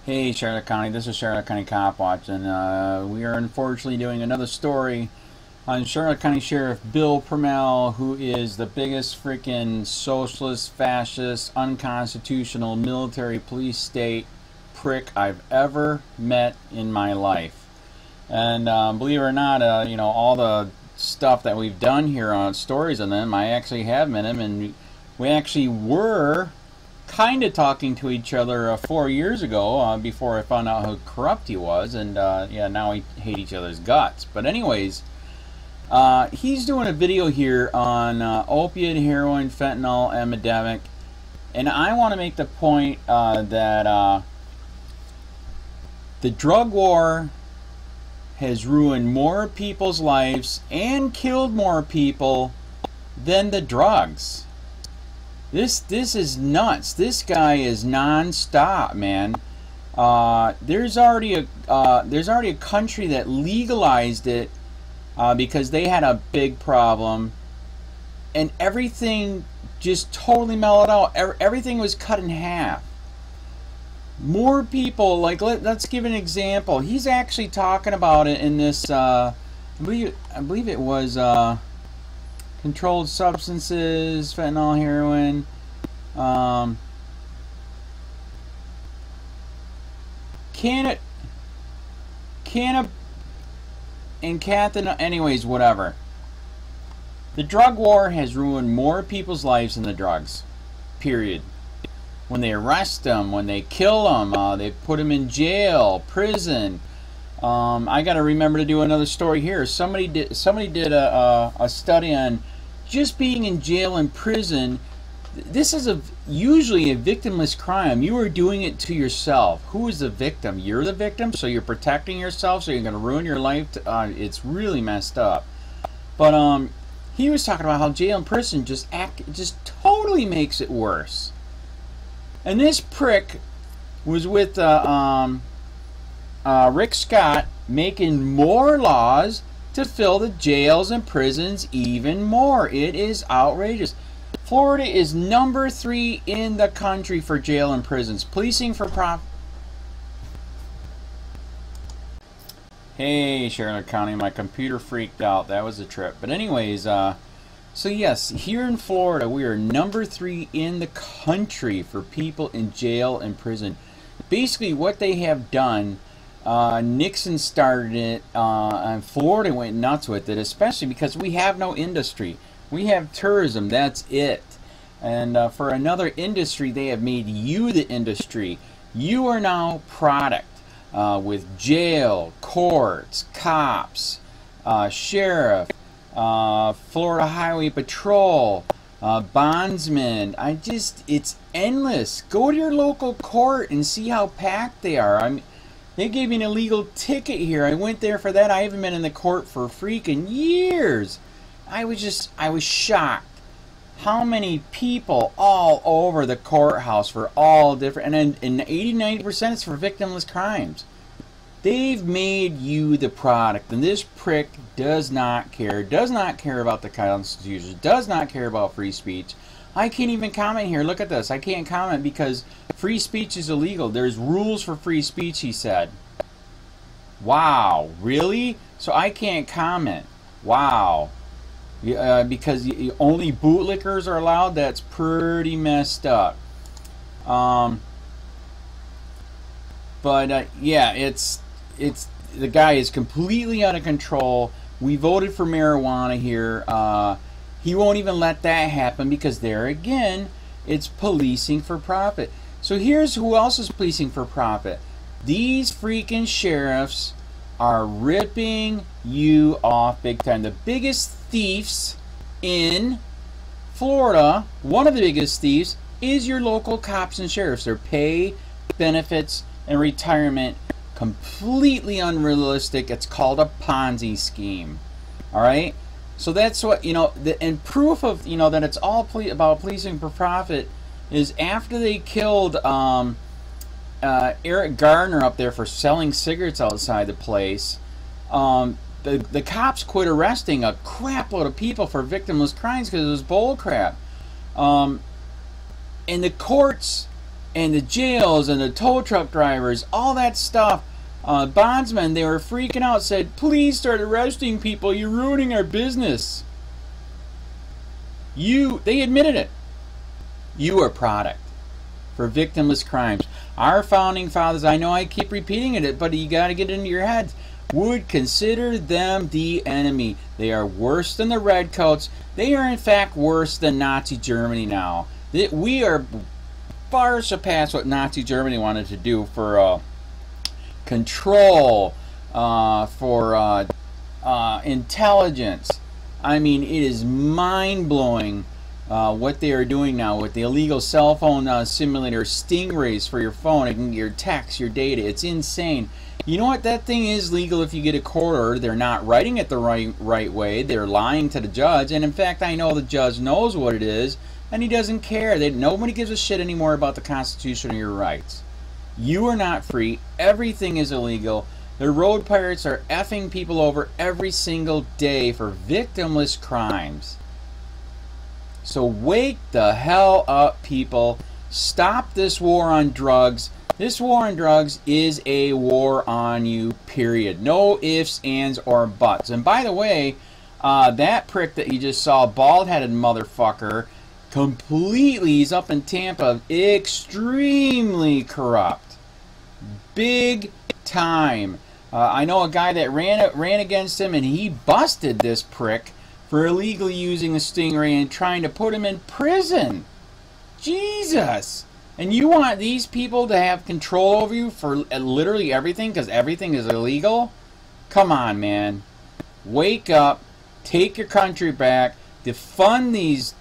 Hey Charlotte County, this is Charlotte County Cop Watch, and we are unfortunately doing another story on Charlotte County Sheriff Bill Prummell, who is the biggest freaking socialist, fascist, unconstitutional military police state prick I've ever met in my life. And believe it or not, you know, all the stuff that we've done here on stories on them, I actually have met him, and we actually were kind of talking to each other 4 years ago before I found out how corrupt he was, and yeah, now we hate each other's guts. But anyways, he's doing a video here on opiate, heroin, fentanyl epidemic, and I want to make the point that the drug war has ruined more people's lives and killed more people than the drugs. This is nuts. This guy is non-stop, man. There's already a country that legalized it because they had a big problem, and everything just totally mellowed out. Everything was cut in half. More people, like let's give an example. He's actually talking about it in this. I believe it was. Controlled substances, fentanyl, heroin, anyways, whatever. The drug war has ruined more people's lives than the drugs. Period. When they arrest them, when they kill them, they put them in jail, prison. I got to remember to do another story here. Somebody did a study on just being in jail and prison. This is usually a victimless crime. You are doing it to yourself. Who is the victim? You're the victim, so you're protecting yourself, so you're going to ruin your life. It's really messed up. But he was talking about how jail and prison just totally makes it worse. And this prick was with Rick Scott making more laws to fill the jails and prisons even more. It is outrageous. Florida is number 3 in the country for jail and prisons. Policing for profit. Hey, Charlotte County, my computer freaked out. That was a trip. But anyways, so yes, here in Florida, we are number 3 in the country for people in jail and prison. Basically, what they have done, Nixon started it, and Florida went nuts with it, especially because we have no industry. We have tourism, that's it. And for another industry, they have made you the industry. You are now product with jail, courts, cops, sheriff, Florida Highway Patrol, bondsmen. It's endless. Go to your local court and see how packed they are. They gave me an illegal ticket here. I went there for that. I haven't been in the court for freaking years. I was shocked. How many people all over the courthouse for all different, and 80-90% is for victimless crimes. They've made you the product, and this prick does not care about the Constitution, does not care about free speech. I can't even comment here. Look at this. I can't comment because free speech is illegal. There's rules for free speech, he said. Wow, really? So I can't comment. Wow. Because only bootlickers are allowed? That's pretty messed up. But yeah, it's the guy is completely out of control. We voted for marijuana here. He won't even let that happen because there again, it's policing for profit. So here's who else is policing for profit. These freaking sheriffs are ripping you off big time. The biggest thieves in Florida, one of the biggest thieves, is your local cops and sheriffs. Their pay, benefits, and retirement, completely unrealistic. It's called a Ponzi scheme. Alright? So that's what, and proof of, that it's all about policing for profit is after they killed Eric Gardner up there for selling cigarettes outside the place, the cops quit arresting a crap load of people for victimless crimes because it was bull crap. And the courts and the jails and the tow truck drivers, all that stuff. Bondsmen, they were freaking out, said, please start arresting people, you're ruining our business. They admitted it. You are a product for victimless crimes. Our founding fathers, I know I keep repeating it, but you got to get it into your head, would consider them the enemy. They are worse than the redcoats. They are in fact worse than Nazi Germany now. We are far surpassed what Nazi Germany wanted to do for control, for intelligence. I mean, it is mind-blowing what they are doing now with the illegal cell phone simulator stingrays for your phone, your text, your data. It's insane. You know what? That thing is legal if you get a court order. They're not writing it the right way. They're lying to the judge. And in fact, I know the judge knows what it is, and he doesn't care. Nobody gives a shit anymore about the Constitution or your rights. You are not free. Everything is illegal. The road pirates are effing people over every single day for victimless crimes. So wake the hell up, people. Stop this war on drugs. This war on drugs is a war on you, period. No ifs, ands, or buts. And by the way, that prick that you just saw, bald-headed motherfucker, he's up in Tampa, extremely corrupt. Big time. I know a guy that ran against him, and he busted this prick for illegally using a stingray and trying to put him in prison. Jesus! And you want these people to have control over you for literally everything because everything is illegal? Come on, man. Wake up. Take your country back. Defund these.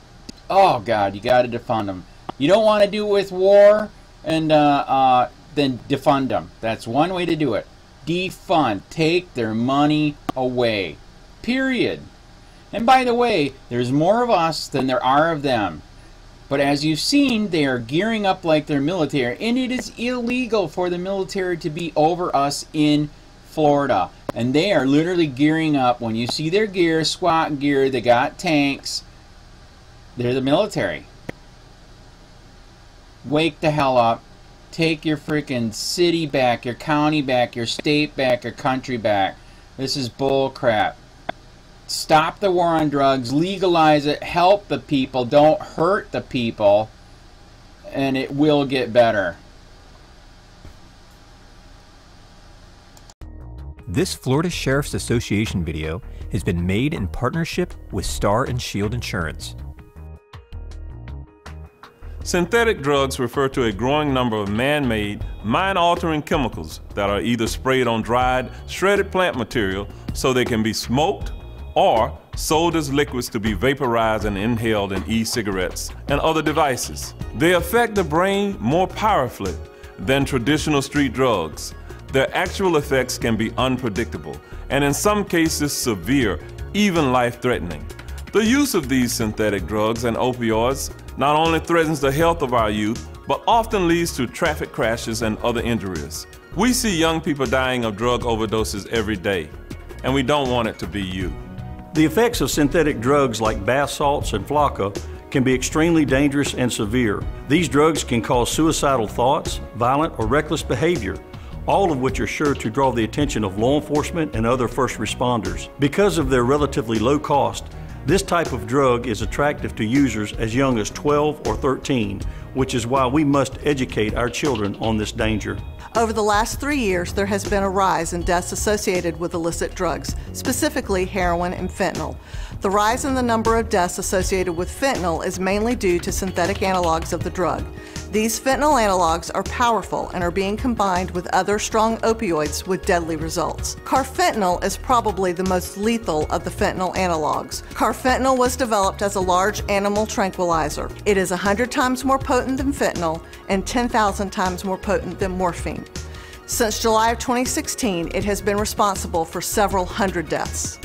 Oh, God, you got to defund them. You don't want to do it with war? And then defund them. That's one way to do it. Defund. Take their money away. Period. And by the way, there's more of us than there are of them. But as you've seen, they are gearing up like their military. And it is illegal for the military to be over us in Florida. And they are literally gearing up. When you see their gear, SWAT gear, they got tanks. They're the military. Wake the hell up. Take your freaking city back, your county back, your state back, your country back. This is bull crap. Stop the war on drugs, legalize it, help the people, don't hurt the people, and it will get better. This Florida Sheriff's Association video has been made in partnership with Star and Shield Insurance. Synthetic drugs refer to a growing number of man-made, mind-altering chemicals that are either sprayed on dried, shredded plant material so they can be smoked, or sold as liquids to be vaporized and inhaled in e-cigarettes and other devices. They affect the brain more powerfully than traditional street drugs. Their actual effects can be unpredictable, and in some cases severe, even life-threatening. The use of these synthetic drugs and opioids not only threatens the health of our youth, but often leads to traffic crashes and other injuries. We see young people dying of drug overdoses every day, and we don't want it to be you. The effects of synthetic drugs like bath salts and flakka can be extremely dangerous and severe. These drugs can cause suicidal thoughts, violent or reckless behavior, all of which are sure to draw the attention of law enforcement and other first responders. Because of their relatively low cost, this type of drug is attractive to users as young as 12 or 13, which is why we must educate our children on this danger. Over the last 3 years, there has been a rise in deaths associated with illicit drugs, specifically heroin and fentanyl. The rise in the number of deaths associated with fentanyl is mainly due to synthetic analogs of the drug. These fentanyl analogs are powerful and are being combined with other strong opioids with deadly results. Carfentanil is probably the most lethal of the fentanyl analogs. Carfentanil was developed as a large animal tranquilizer. It is 100 times more potent than fentanyl and 10,000 times more potent than morphine. Since July of 2016, it has been responsible for several hundred deaths.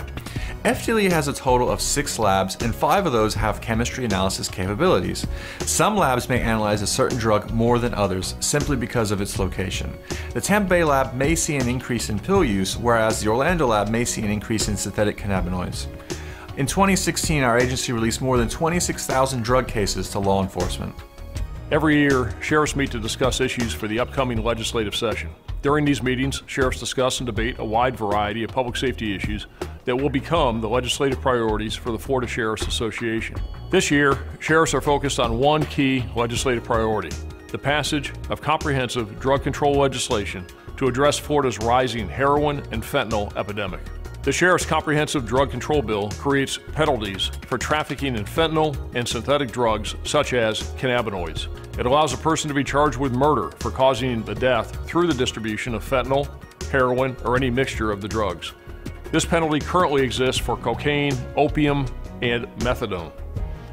FTLE has a total of 6 labs, and 5 of those have chemistry analysis capabilities. Some labs may analyze a certain drug more than others simply because of its location. The Tampa Bay lab may see an increase in pill use, whereas the Orlando lab may see an increase in synthetic cannabinoids. In 2016, our agency released more than 26,000 drug cases to law enforcement. Every year, sheriffs meet to discuss issues for the upcoming legislative session. During these meetings, sheriffs discuss and debate a wide variety of public safety issues that will become the legislative priorities for the Florida Sheriffs Association. This year, sheriffs are focused on one key legislative priority: the passage of comprehensive drug control legislation to address Florida's rising heroin and fentanyl epidemic. The Sheriff's Comprehensive Drug Control Bill creates penalties for trafficking in fentanyl and synthetic drugs such as cannabinoids. It allows a person to be charged with murder for causing the death through the distribution of fentanyl, heroin, or any mixture of the drugs. This penalty currently exists for cocaine, opium, and methadone.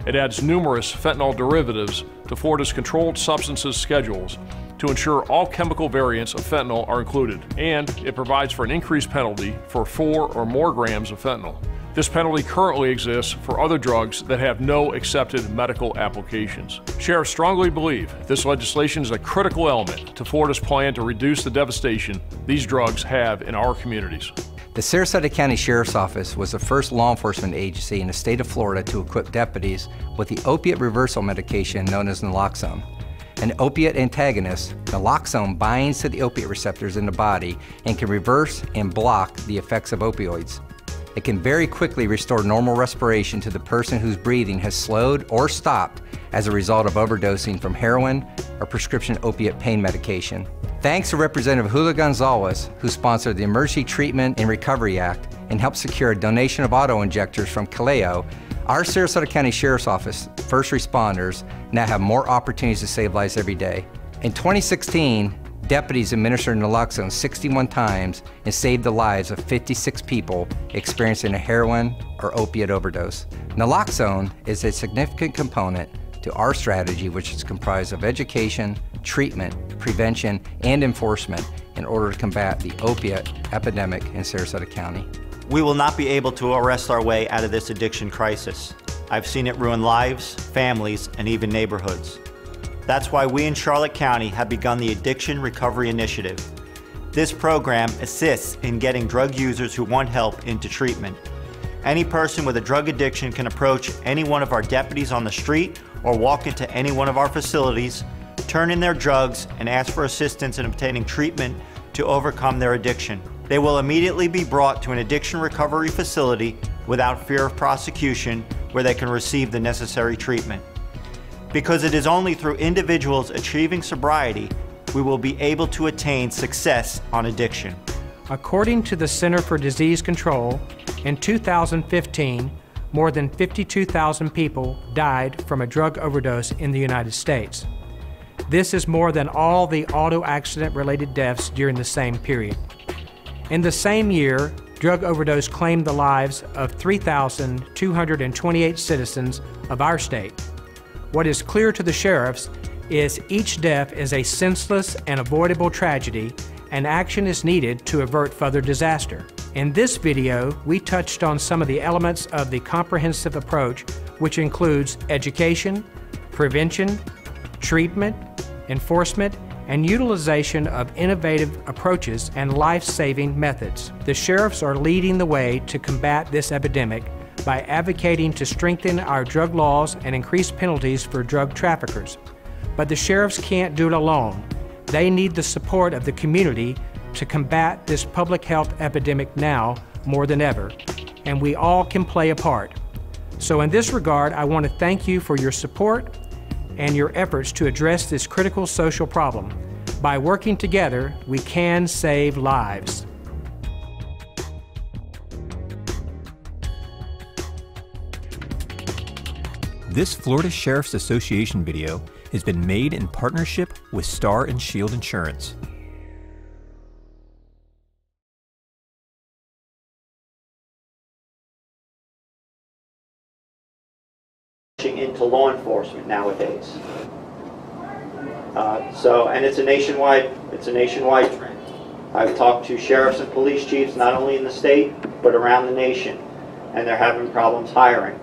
It adds numerous fentanyl derivatives to Florida's controlled substances schedules to ensure all chemical variants of fentanyl are included, and it provides for an increased penalty for 4 or more grams of fentanyl. This penalty currently exists for other drugs that have no accepted medical applications. Sheriffs strongly believe this legislation is a critical element to Florida's plan to reduce the devastation these drugs have in our communities. The Sarasota County Sheriff's Office was the first law enforcement agency in the state of Florida to equip deputies with the opiate reversal medication known as naloxone. An opiate antagonist, naloxone binds to the opiate receptors in the body and can reverse and block the effects of opioids. It can very quickly restore normal respiration to the person whose breathing has slowed or stopped as a result of overdosing from heroin or prescription opiate pain medication. Thanks to Representative Julio Gonzalez, who sponsored the Emergency Treatment and Recovery Act and helped secure a donation of auto-injectors from COLLIER, our Sarasota County Sheriff's Office first responders now have more opportunities to save lives every day. In 2016, deputies administered naloxone 61 times and saved the lives of 56 people experiencing a heroin or opiate overdose. Naloxone is a significant component to our strategy, which is comprised of education, treatment, prevention, and enforcement in order to combat the opiate epidemic in Sarasota County. We will not be able to arrest our way out of this addiction crisis. I've seen it ruin lives, families, and even neighborhoods. That's why we in Charlotte County have begun the Addiction Recovery Initiative. This program assists in getting drug users who want help into treatment. Any person with a drug addiction can approach any one of our deputies on the street or walk into any one of our facilities, turn in their drugs, and ask for assistance in obtaining treatment to overcome their addiction. They will immediately be brought to an addiction recovery facility without fear of prosecution, where they can receive the necessary treatment. Because it is only through individuals achieving sobriety we will be able to attain success on addiction. According to the Center for Disease Control, in 2015, more than 52,000 people died from a drug overdose in the United States. This is more than all the auto accident-related deaths during the same period. In the same year, drug overdose claimed the lives of 3,228 citizens of our state. What is clear to the sheriffs is each death is a senseless and avoidable tragedy, and action is needed to avert further disaster. In this video, we touched on some of the elements of the comprehensive approach, which includes education, prevention, treatment, enforcement, and utilization of innovative approaches and life-saving methods. The sheriffs are leading the way to combat this epidemic by advocating to strengthen our drug laws and increase penalties for drug traffickers. But the sheriffs can't do it alone. They need the support of the community to combat this public health epidemic now more than ever, and we all can play a part. So in this regard, I want to thank you for your support and your efforts to address this critical social problem. By working together, we can save lives. This Florida Sheriff's Association video has been made in partnership with Star and Shield Insurance. Into law enforcement nowadays. And it's a nationwide trend. I've talked to sheriffs and police chiefs not only in the state but around the nation, and they're having problems hiring.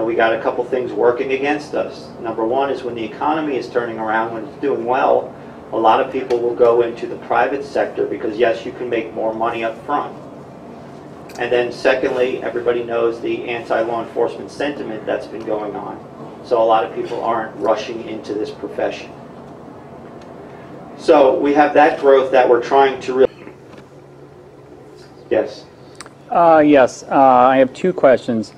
We got a couple things working against us. Number one is when the economy is turning around, when it's doing well, a lot of people will go into the private sector because yes, you can make more money up front. And then secondly, everybody knows the anti-law enforcement sentiment that's been going on. So a lot of people aren't rushing into this profession. So we have that growth that we're trying to really... Yes? Yes, I have two questions.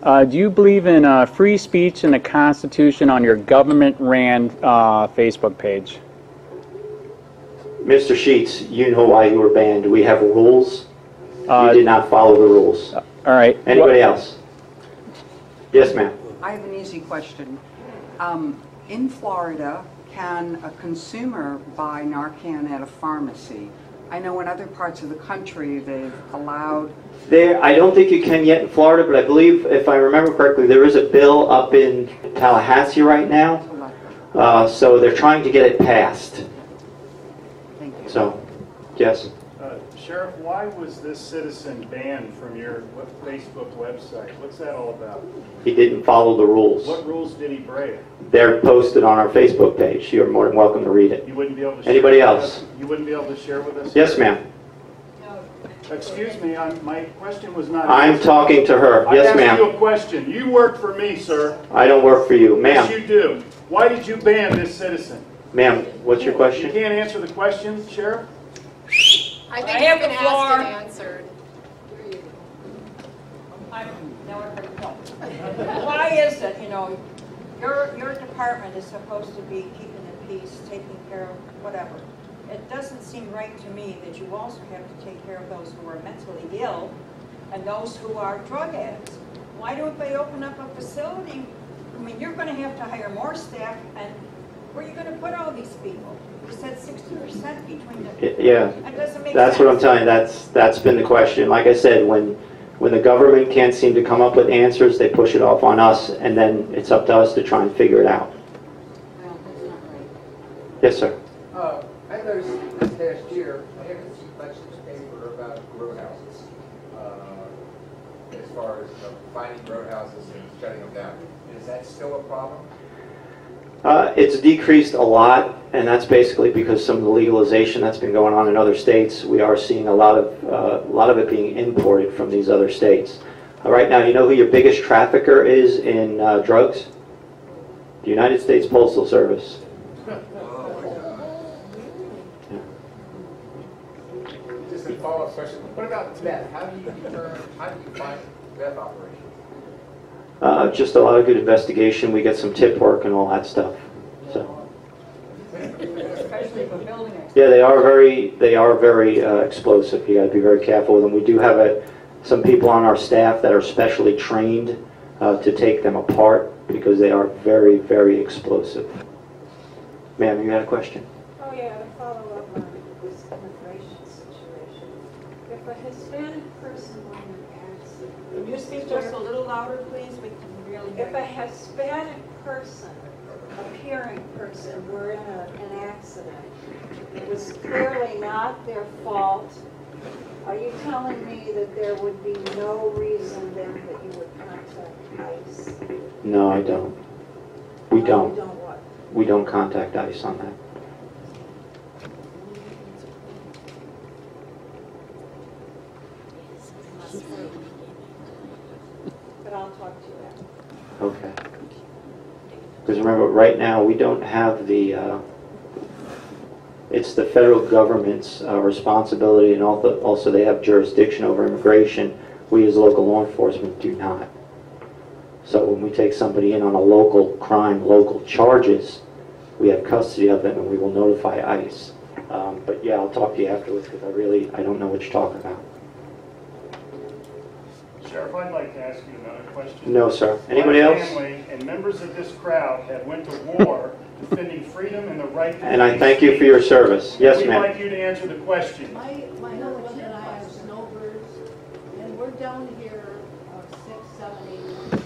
Do you believe in free speech and the Constitution on your government-ran Facebook page? Mr. Sheets, you know why you were banned. We have rules. You did not follow the rules. All right. Anybody else? Yes, ma'am. I have an easy question. In Florida, can a consumer buy Narcan at a pharmacy? I know in other parts of the country they've allowed... I don't think you can yet in Florida, but I believe, if I remember correctly, there is a bill up in Tallahassee right now. So they're trying to get it passed. Thank you. So, yes? Sheriff, why was this citizen banned from your Facebook website? What's that all about? He didn't follow the rules. What rules did he break? They're posted on our Facebook page. You're more than welcome to read it. You wouldn't be able to share Anybody with else? us? You wouldn't be able to share with us? Yes, ma'am. Excuse me, my question was not... I'm talking to her. Yes, ma'am. I asked you a question. You work for me, sir. I don't work for you. Ma'am. Yes, you do. Why did you ban this citizen? Ma'am, what's your question? You can't answer the question, Sheriff? I think it's been asked and answered. Why is it, you know, your department is supposed to be keeping the peace, taking care of whatever. It doesn't seem right to me that you also have to take care of those who are mentally ill and those who are drug addicts. Why don't they open up a facility? I mean, you're going to have to hire more staff, and where are you going to put all these people? You said 60% between the... Yeah, that doesn't make that's sense. what I'm telling you. That's been the question. Like I said, when the government can't seem to come up with answers, they push it off on us, and then it's up to us to try and figure it out. Well, that's not right. Yes, sir. I noticed this past year, I haven't seen much in the paper about roadhouses, as far as finding roadhouses and shutting them down. Is that still a problem? It's decreased a lot, and that's basically because some of the legalization that's been going on in other states. We are seeing a lot of it being imported from these other states. Right now, you know who your biggest trafficker is in drugs? The United States Postal Service. Just a follow-up question. What about meth? How do you find meth operations? Just a lot of good investigation. We get some tip work and all that stuff. So. Especially for building it. Yeah, they are very explosive. You got to be very careful with them. We do have some people on our staff that are specially trained to take them apart because they are very, very explosive. Ma'am, you had a question? Oh yeah, to follow up on this immigration situation. If a Hispanic person were in an accident, Can you speak just a little louder, please? We can really hear if a Hispanic person, appearing person, were in an accident, it was clearly not their fault. Are you telling me that there would be no reason then that you would contact ICE? No, I don't. We don't. You don't what? We don't contact ICE on that. But I'll talk to you after. Okay. Because remember, right now we don't have it's the federal government's responsibility, and also they have jurisdiction over immigration. We as local law enforcement do not. So when we take somebody in on a local crime, local charges, we have custody of them and we will notify ICE. But yeah, I'll talk to you afterwards because I don't know what you're talking about. Sheriff, I'd like to ask you another question. No, sir. Anybody else? My family and members of this crowd have went to war defending freedom and the right to And I thank you for your service. Yes, ma'am. We'd like you to answer the question. My husband and I have snowbirds, and we're down here 6, 7, 8 months.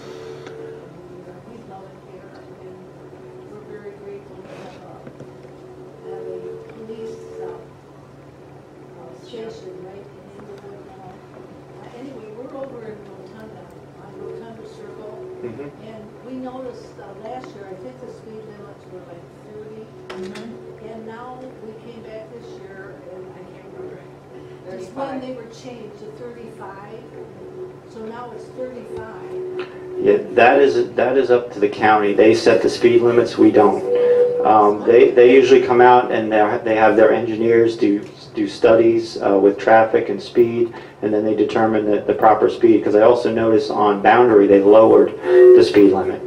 We love it here, and we're very grateful to have a police station right in Inglewood now. Anyway, we're over in Rotunda, on Rotunda Circle, and we noticed last year, I think the speed limits were like 30, and now we came back this year, and I can't remember. Just when they were changed to 35, so now it's 35. Yeah, that is up to the county. They set the speed limits. We don't. They usually come out and they have their engineers do studies with traffic and speed, and then they determine the proper speed. Because I also notice on Boundary they lowered the speed limit.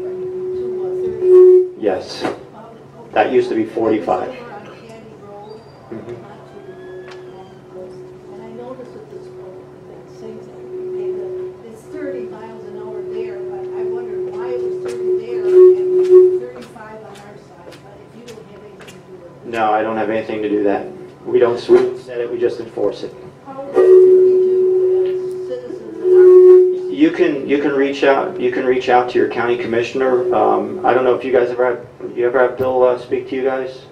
Yes, that used to be 45. Mm-hmm. And I noticed with this same thing, it's 30 miles an hour there, but I wondered why it was 30 there and 35 on our side, but if you don't have anything to do with it. No, I don't have anything to do that. We don't set it, we just enforce it. How do we do citizens in our You can reach out to your county commissioner. I don't know if you guys ever have Bill speak to you guys?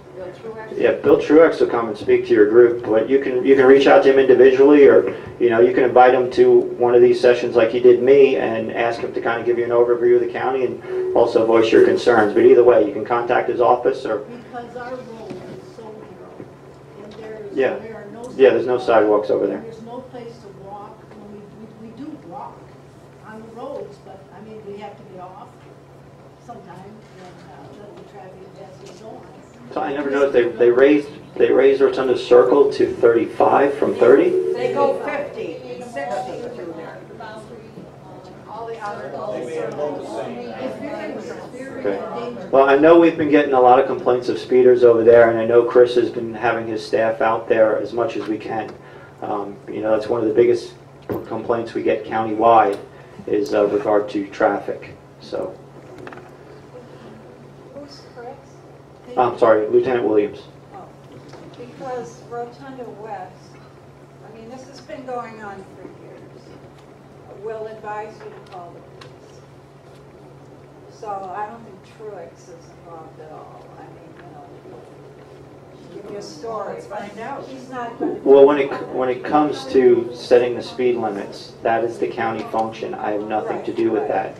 Yeah, Bill Truex will come and speak to your group, but you can reach out to him individually, or you can invite him to one of these sessions like he did me and ask him to kind of give you an overview of the county and also voice your concerns. But either way, you can contact his office or. Because our road is so narrow, and there are no there's no sidewalks over there. There's no place to walk. We do walk on the roads, but I mean we have to get off sometimes and let the traffic pass and so on. So I never noticed they raised Rotunda Circle to 35 from 30. They go 50, 60 through there. All the other Okay. Well, I know we've been getting a lot of complaints of speeders over there, and I know Chris has been having his staff out there as much as we can. That's one of the biggest complaints we get countywide is regard to traffic. So. I'm sorry, Lieutenant Williams. Oh, because Rotunda West, I mean, this has been going on for years. We'll advise you to call the police. So I don't think Truex is involved at all. I mean, give me a story, find out. He's not going to. Well, when it comes to setting the speed limits, that is the county function. I have nothing to do with that.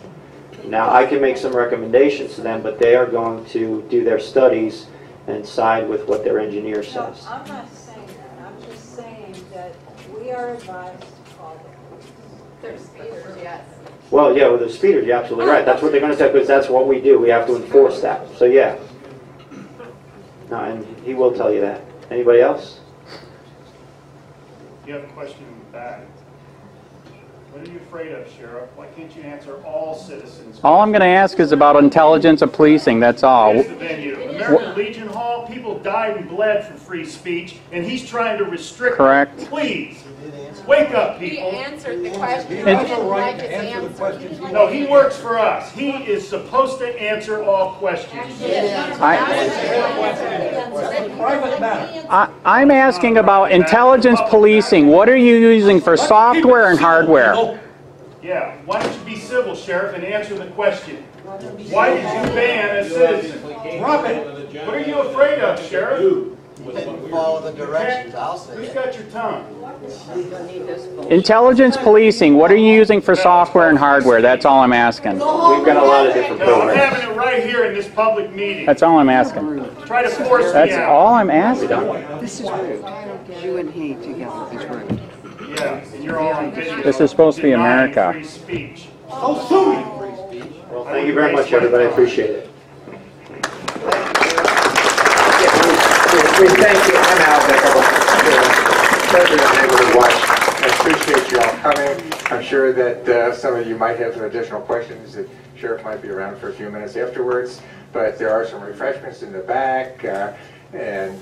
Now, I can make some recommendations to them, but they are going to do their studies and side with what their engineer says. No, I'm not saying that. I'm just saying that we are advised to call the police. They're speeders, yes. Well, yeah, with the speeders, you're absolutely right. That's what they're going to say, because that's what we do. We have to enforce that. So, yeah. No, and he will tell you that. Anybody else? You have a question in the back. What are you afraid of, Sheriff? Why can't you answer all citizens? All I'm going to ask is about intelligence of policing, that's all. Here's the venue. American Legion Hall, people died and bled for free speech, and he's trying to restrict Correct. it. Please, wake up, He people. answered the question. He didn't like his answer. No, he works for us. He is supposed to answer all questions. I'm asking about intelligence policing. What are you using for software and hardware? Yeah, why don't you be civil, Sheriff, and answer the question? Why did you ban a citizen? Drop it. What are you afraid of, Sheriff? Follow the directions, I'll say. Who's got your tongue? Intelligence policing, what are you using for software and hardware? That's all I'm asking. We've got a lot of different No, I'm programs. having it right here in this public meeting. That's all I'm asking. Try to force me That's out. all I'm asking. This is rude. You and he together is rude. Yeah, and you're all on video. This is supposed to be denying America. free speech. So sue me. Well, thank you very much, everybody. I appreciate it. We thank you. I'm Al Bickle, President of Neighborhood Watch. I appreciate you all coming. I'm sure that some of you might have some additional questions. The sheriff might be around for a few minutes afterwards, but there are some refreshments in the back, and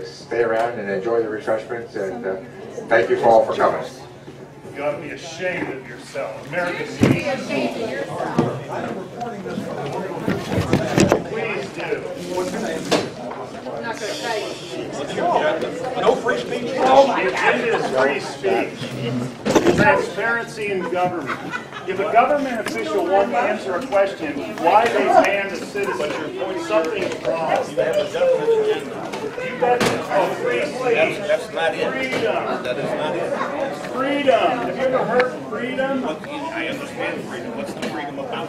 stay around and enjoy the refreshments, and thank you all for coming. You ought to be ashamed of yourself. American Be ashamed of yourself. Please do. I'm not going to tell you. No free speech. The agenda is free speech. Transparency in government. If a government official won't answer a question, why they ban a citizen, something's wrong. You got free speech. That's not it. Freedom. That is not it. Freedom. Have you ever heard of freedom? I understand freedom. What's the freedom about?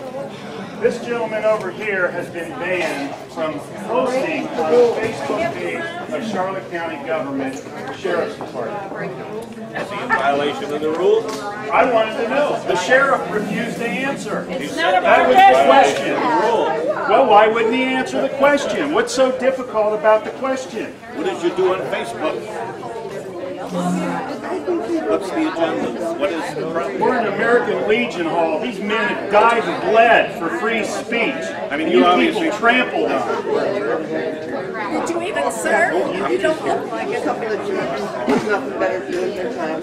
This gentleman over here has been banned from posting on the Facebook page of Charlotte County Government Sheriff's Department. Is he in violation of the rules? I wanted to know. The sheriff refused to answer. That was the question. Well, why wouldn't he answer the question? What's so difficult about the question? What did you do on Facebook? What's the agenda? What is the problem? We're in American Legion Hall. These men have died and bled for free speech. I mean, you people trampled on. Did you even serve? You don't look like a couple of years. There's nothing better for you in your time.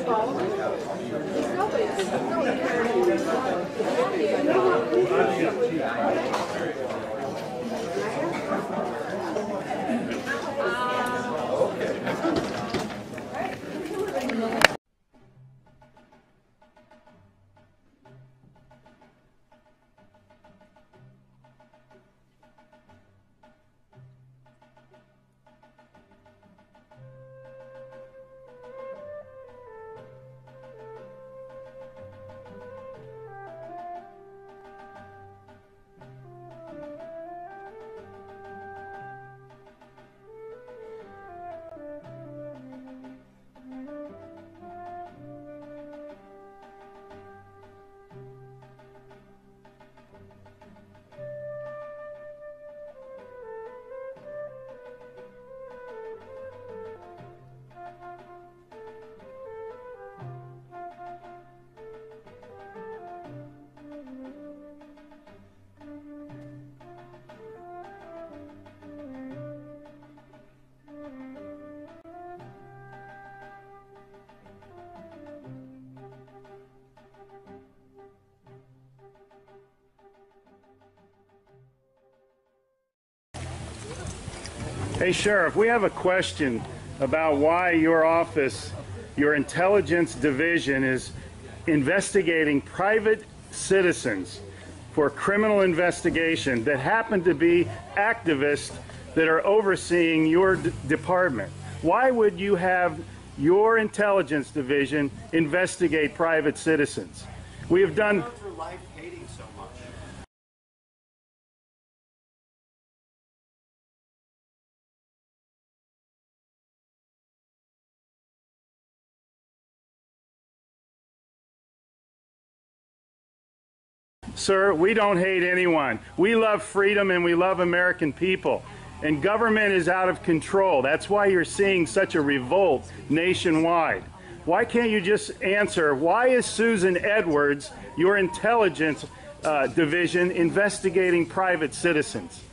Hey, Sheriff, we have a question about why your office, your intelligence division, is investigating private citizens for criminal investigation that happen to be activists that are overseeing your department. Why would you have your intelligence division investigate private citizens? We have done... Sir, we don't hate anyone. We love freedom and we love American people. And government is out of control. That's why you're seeing such a revolt nationwide. Why can't you just answer, why is Susan Edwards, your intelligence division, investigating private citizens?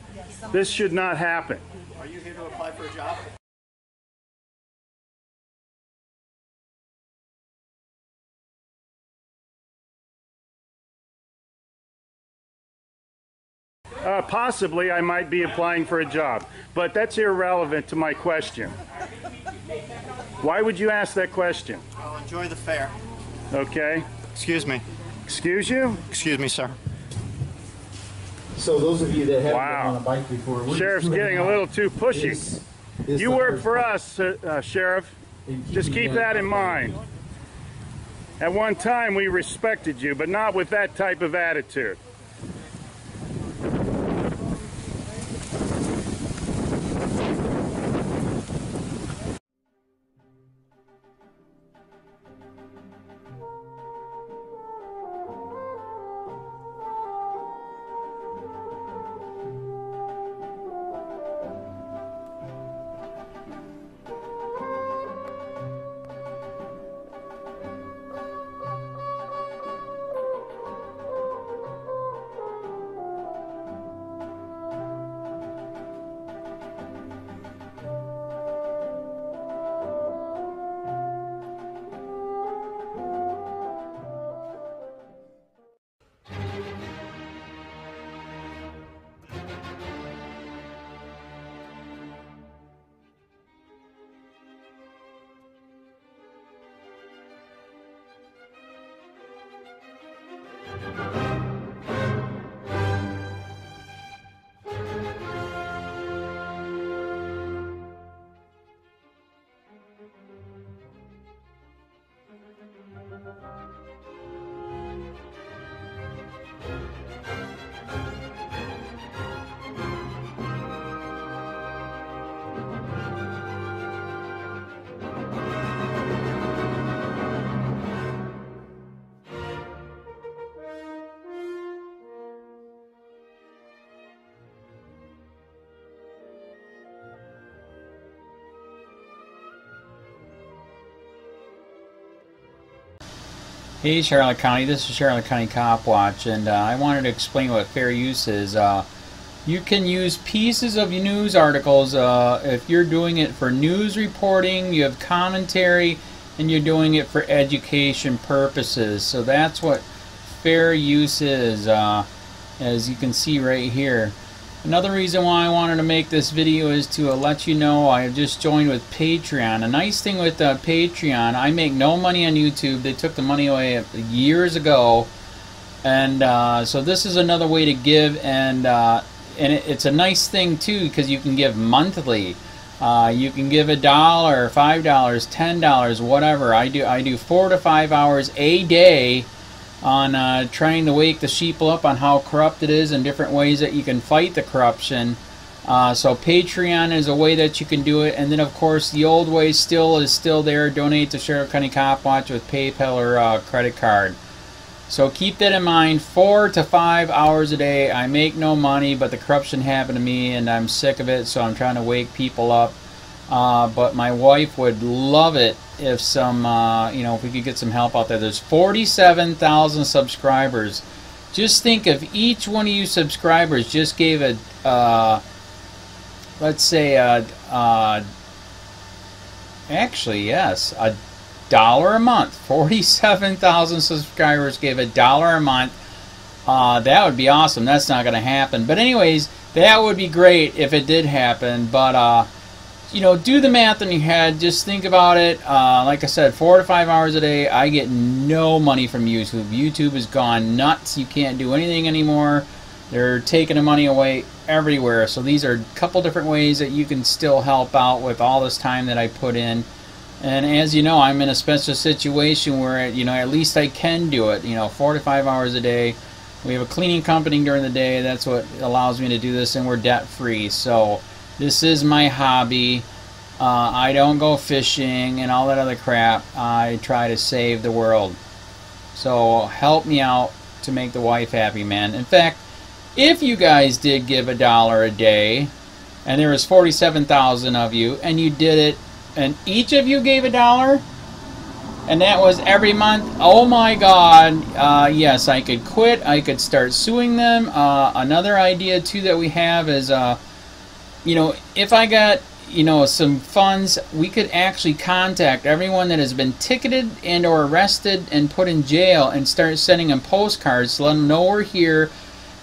This should not happen. Are you here to apply for a job? Possibly I might be applying for a job, but that's irrelevant to my question. Why would you ask that question? Well, enjoy the fair. Okay. Excuse me. Excuse you? Excuse me, sir. So those of you that haven't been on a bike before, Sheriff's getting a little too pushy. You work for us, Sheriff. Just keep that in mind. At one time we respected you, but not with that type of attitude. Hey Charlotte County, this is Charlotte County Cop Watch, and I wanted to explain what fair use is. You can use pieces of news articles if you're doing it for news reporting, you have commentary, and you're doing it for education purposes. So that's what fair use is, as you can see right here. Another reason why I wanted to make this video is to let you know I have just joined with Patreon. A nice thing with Patreon, I make no money on YouTube. They took the money away years ago, and so this is another way to give, and it's a nice thing too because you can give monthly. You can give $1, $5, $10, whatever. I do 4 to 5 hours a day on trying to wake the sheeple up on how corrupt it is and different ways that you can fight the corruption. So Patreon is a way that you can do it, and then of course the old way is still there. Donate to Charlotte County Cop Watch with PayPal or credit card. So keep that in mind. 4 to 5 hours a day. I make no money, but the corruption happened to me and I'm sick of it, so I'm trying to wake people up. But my wife would love it if some, if we could get some help out there. There's 47,000 subscribers. Just think if each one of you subscribers just gave a, let's say, actually, yes, $1 a month. 47,000 subscribers gave $1 a month. That would be awesome. That's not going to happen. But anyways, that would be great if it did happen. But, do the math in your head. Just think about it. Like I said, 4 to 5 hours a day. I get no money from YouTube. YouTube has gone nuts. You can't do anything anymore. They're taking the money away everywhere. So these are a couple different ways that you can still help out with all this time that I put in. And as you know, I'm in a special situation where, at least I can do it. 4 to 5 hours a day. We have a cleaning company during the day. That's what allows me to do this, and we're debt free. So this is my hobby. I don't go fishing and all that other crap. I try to save the world. So help me out to make the wife happy, man. In fact, if you guys did give $1 a day, and there was 47,000 of you, and you did it, and each of you gave $1, and that was every month, oh my God, yes, I could quit. I could start suing them. Another idea too that we have is, if I got, some funds, we could actually contact everyone that has been ticketed and or arrested and put in jail and start sending them postcards to let them know we're here,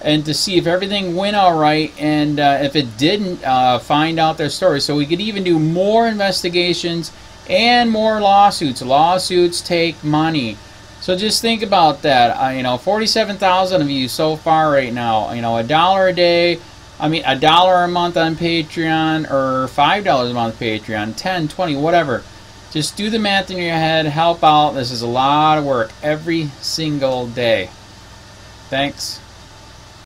and to see if everything went all right, and if it didn't, find out their story. So we could even do more investigations and more lawsuits. Lawsuits take money. So just think about that. 47,000 of you so far right now. $1 a day. $1 a month on Patreon, or $5 a month Patreon, 10, 20, whatever. Just do the math in your head. Help out. This is a lot of work every single day. Thanks.